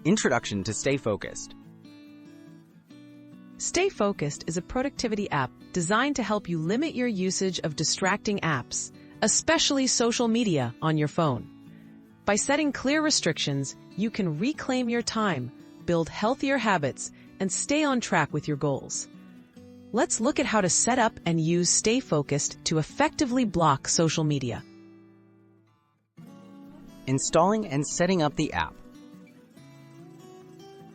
Introduction to Stay Focused. Stay Focused is a productivity app designed to help you limit your usage of distracting apps, especially social media, on your phone. By setting clear restrictions, you can reclaim your time, build healthier habits, and stay on track with your goals. Let's look at how to set up and use Stay Focused to effectively block social media. Installing and setting up the app.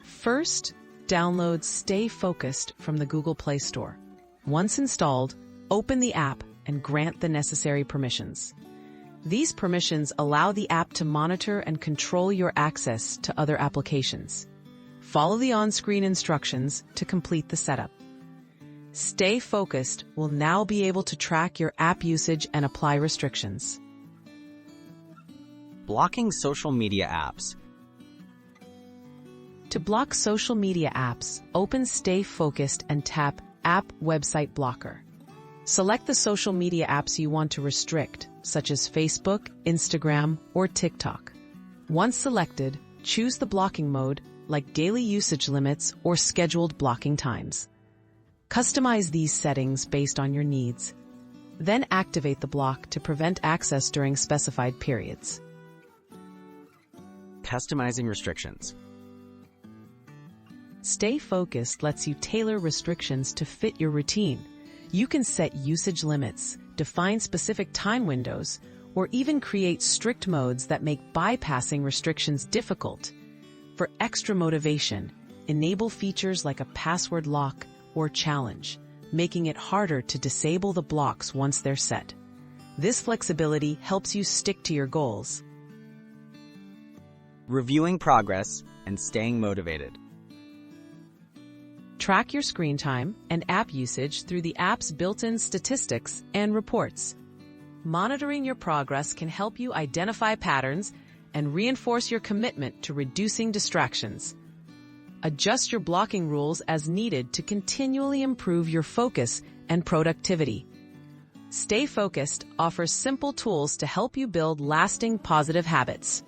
First, download Stay Focused from the Google Play Store. Once installed, open the app and grant the necessary permissions. These permissions allow the app to monitor and control your access to other applications. Follow the on-screen instructions to complete the setup. Stay Focused will now be able to track your app usage and apply restrictions. Blocking social media apps. To block social media apps, open Stay Focused and tap App Website Blocker. Select the social media apps you want to restrict, such as Facebook, Instagram, or TikTok. Once selected, choose the blocking mode, like daily usage limits or scheduled blocking times. Customize these settings based on your needs. Then activate the block to prevent access during specified periods. Customizing restrictions. Stay Focused lets you tailor restrictions to fit your routine. You can set usage limits, define specific time windows, or even create strict modes that make bypassing restrictions difficult. For extra motivation, enable features like a password lock or challenge, making it harder to disable the blocks once they're set. This flexibility helps you stick to your goals. Reviewing progress and staying motivated. Track your screen time and app usage through the app's built-in statistics and reports. Monitoring your progress can help you identify patterns and reinforce your commitment to reducing distractions. Adjust your blocking rules as needed to continually improve your focus and productivity. Stay Focused offers simple tools to help you build lasting positive habits.